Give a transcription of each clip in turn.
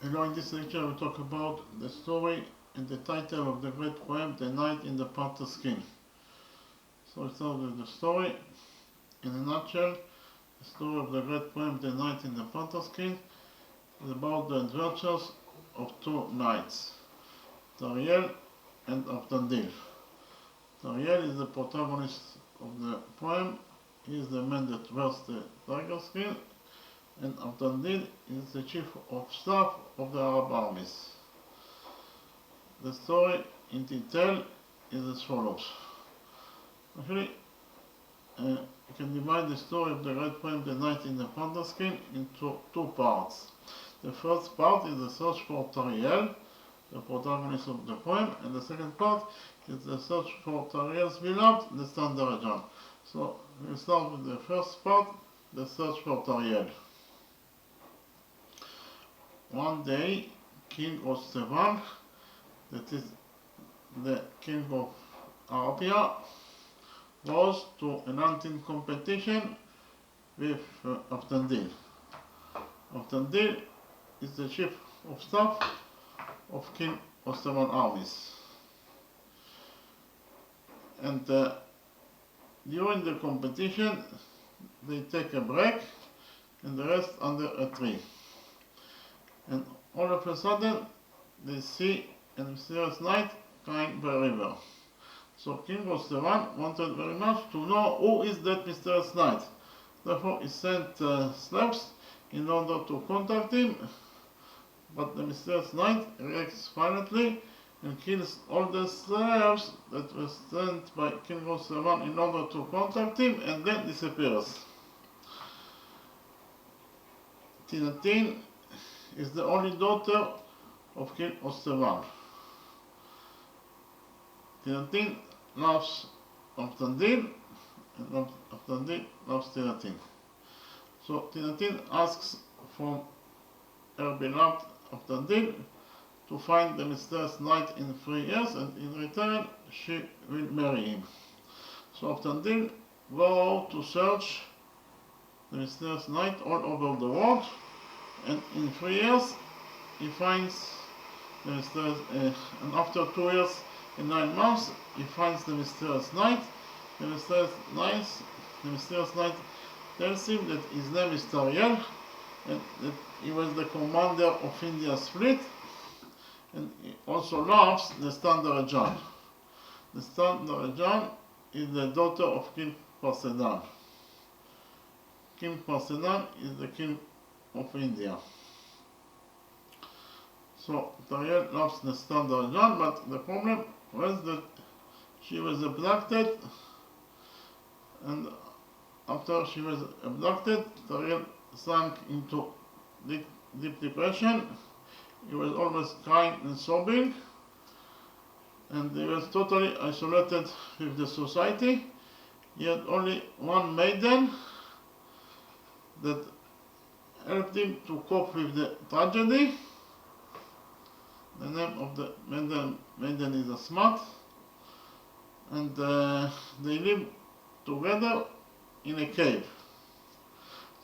Hello, in this lecture we talk about the story and the title of the great poem, The Knight in the Panther's Skin. So we start with the story. In a nutshell, the story of the great poem, The Knight in the Panther's Skin, is about the adventures of two knights, Tariel and Avtandil. Tariel is the protagonist of the poem. He is the man that wears the tiger skin, and Avtandil is the chief of staff of the Arab armies. The story in detail is as follows. Actually, you can divide the story of the great poem The Knight in the Panther's Skin into two parts. The first part is the search for Tariel, the protagonist of the poem, and the second part is the search for Tariel's beloved, the Standard. So we'll start with the first part, the search for Tariel. One day, King Ostevan, that is the king of Arabia, was to an hunting competition with Avtandil. Avtandil is the chief of staff of King Ostevan armies. And during the competition, they take a break and rest under a tree. And all of a sudden, they see a mysterious knight coming by river. So King Ostevan wanted very much to know who is that mysterious knight. Therefore, he sent slaves in order to contact him. But the mysterious knight reacts violently and kills all the slaves that were sent by King Ostevan in order to contact him, and then disappears. Tinatin is the only daughter of King Ostevan. Tinatin loves Avtandil, and Avtandil loves Tinatin. So Tinatin asks from her beloved Avtandil to find the mysterious knight in 3 years, and in return she will marry him. So Avtandil goes to search the mysterious knight all over the world, and in 3 years he finds the mysterious, and after 2 years and 9 months he finds the mysterious knight. The mysterious knight tells him that his name is Tariel, and that he was the commander of India's fleet, and he also loves the Standard. The Standard is the daughter of King Panther'S. King Panther'S is the king of India. So Tariel loves the Standard, but the problem was that she was abducted, and after she was abducted, Tariel sank into deep depression. He was always crying and sobbing, and he was totally isolated with the society. He had only one maiden that helped him to cope with the tragedy. The name of the maiden is Asmat, and they lived together in a cave.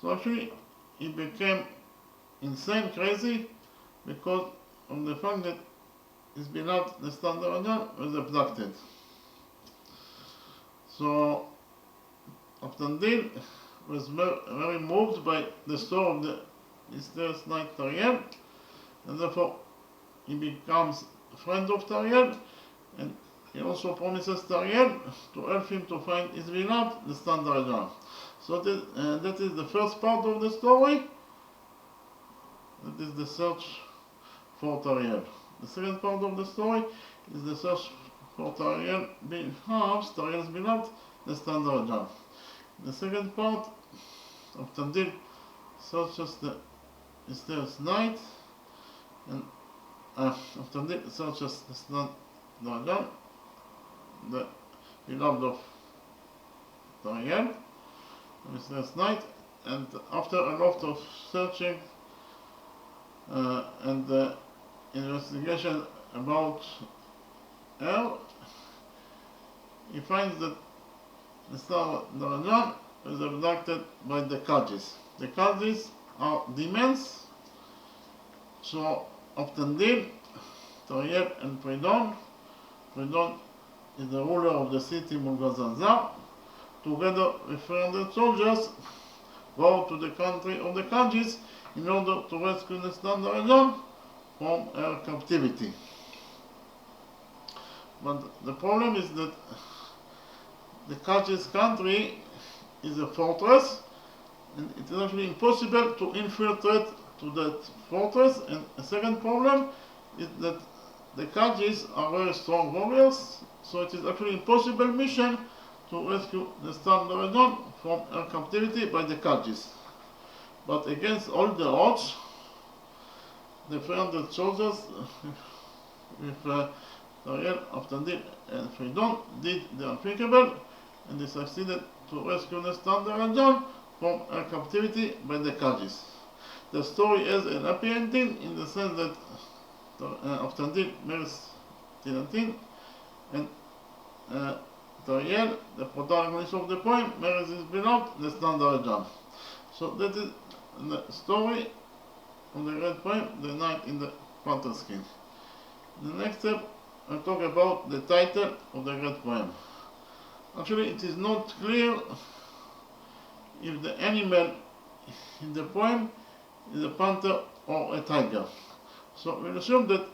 So actually he became insane, crazy, because of the fact that his beloved, the Standard, was abducted. So Avtandil was very moved by the story of the mysterious knight Tariel, and therefore he becomes a friend of Tariel, and he also promises Tariel to help him to find his beloved, the Standard. So that is the first part of the story. That is the search for Tariel. The second part of the story is the search for Tariel's beloved, the Standard. The second part, Avtandil searches the mysterious knight, and Avtandil searches the Standard, the beloved of Tariel, the mysterious knight, and after a lot of searching and investigation about her, he finds that the Standard was abducted by the Kajis. The Kajis are demons So often did Tariel and Pridon. Pridon is the ruler of the city Mulgazanzar. Together with 300 soldiers, go to the country of the Kajis in order to rescue the Standard from her captivity. But the problem is that the Kajis country is a fortress, and it is actually impossible to infiltrate to that fortress. And a second problem is that the Kajis are very strong warriors, so it is actually impossible mission to rescue the Standard from her captivity by the Kajis. But against all the odds, the 300 soldiers with Tariel, Aftandil and Fridon did the unthinkable, and they succeeded to rescue the Standard from her captivity by the Kajis. The story has an happy ending in the sense that Aftandil marries Tilantin, and Tariel, the protagonist of the poem, marries his beloved, the Standard. So that is the story of the red poem, The Knight in the Panther's Skin. The next step, I'll talk about the title of the red poem. Actually, it is not clear if the animal in the poem is a panther or a tiger. So we'll assume that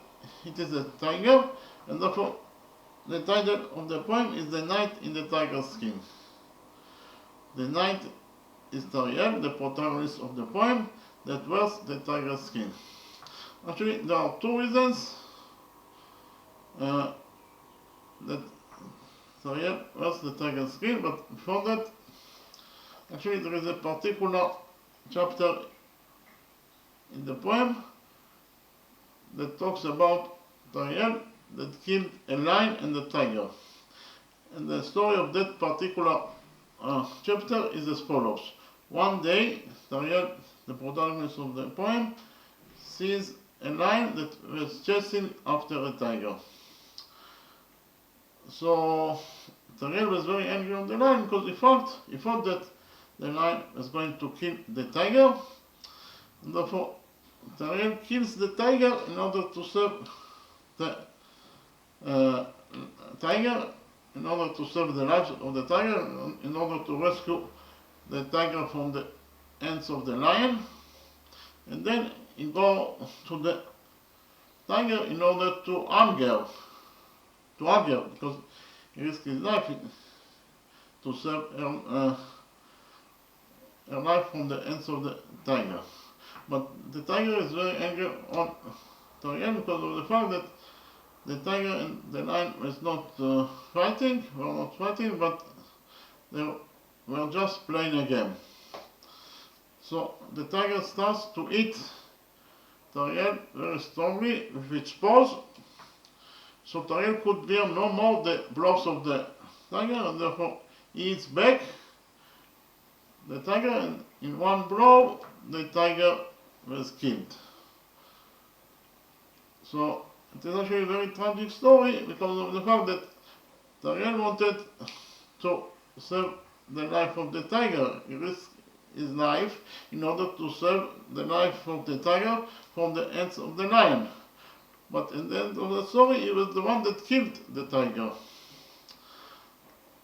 it is a tiger, and therefore the title of the poem is The Knight in the Tiger's Skin. The knight is Tariel, the protagonist of the poem, that wears the tiger's skin. Actually, there are two reasons that Tariel wears the tiger's skin, but before that, actually there is a particular chapter in the poem that talks about Tariel that killed a lion and a tiger. And the story of that particular chapter is as follows. One day, Tariel, the protagonist of the poem, sees a lion that was chasing after a tiger. So Tariel was very angry on the lion because he thought that the lion was going to kill the tiger, and therefore Tariel kills the tiger in order to save the tiger, in order to save the life of the tiger, in order to rescue the tiger from the hands of the lion, and then he goes to the tiger in order to harm her, because he risked his life to save her life from the hands of the tiger. But the tiger is very angry on Tariel because of the fact that the tiger and the lion were not fighting, but they were just playing a game. So the tiger starts to eat Tariel very strongly with its paws, so Tariel could bear no more the blows of the tiger, and therefore he eats back the tiger, and in one blow the tiger was killed. So it is actually a very tragic story because of the fact that Tariel wanted to save the life of the tiger. He risked his life in order to save the life of the tiger from the hands of the lion. But in the end of the story, he was the one that killed the tiger.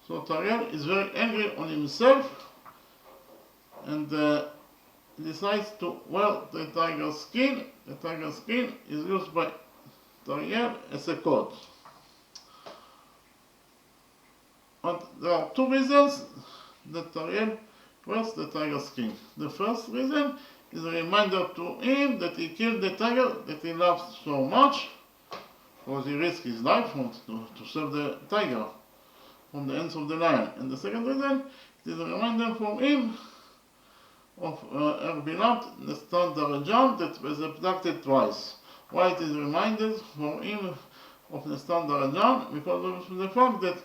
So Tariel is very angry on himself, and he decides to wear the tiger's skin. The tiger's skin is used by Tariel as a coat. And there are two reasons that Tariel wears the tiger's skin. The first reason is a reminder to him that he killed the tiger that he loves so much, because he risked his life to save the tiger from the hands of the lion. And the second reason, it is a reminder for him of her beloved, the Standard that was abducted twice. Why it is a reminder for him of the Standard because of the fact that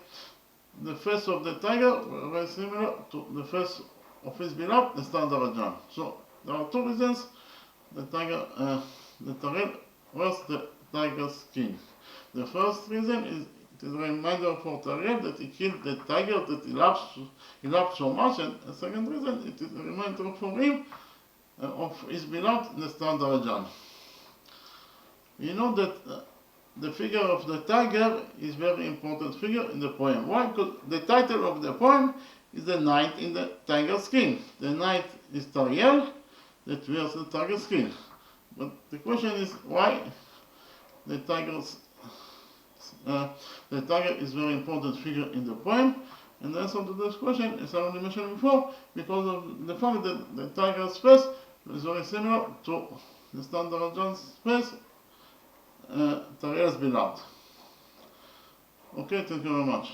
the face of the tiger was very similar to the face of his beloved, the Standard. So there are two reasons the Tariel wears the tiger's skin. The first reason is it is a reminder for Tariel that he killed the tiger that he loved so much, and the second reason, it is a reminder for him of his beloved, the Standard. You know that the figure of the tiger is very important figure in the poem. Why? Because the title of the poem is The Knight in the Tiger Skin. The knight is Tariel that wears the tiger skin. But the question is why the tiger is very important figure in the poem. And the answer to this question, as I already mentioned before, because of the fact that the tiger's face is very similar to the standard John's face, Tariel's beloved. Okay, thank you very much.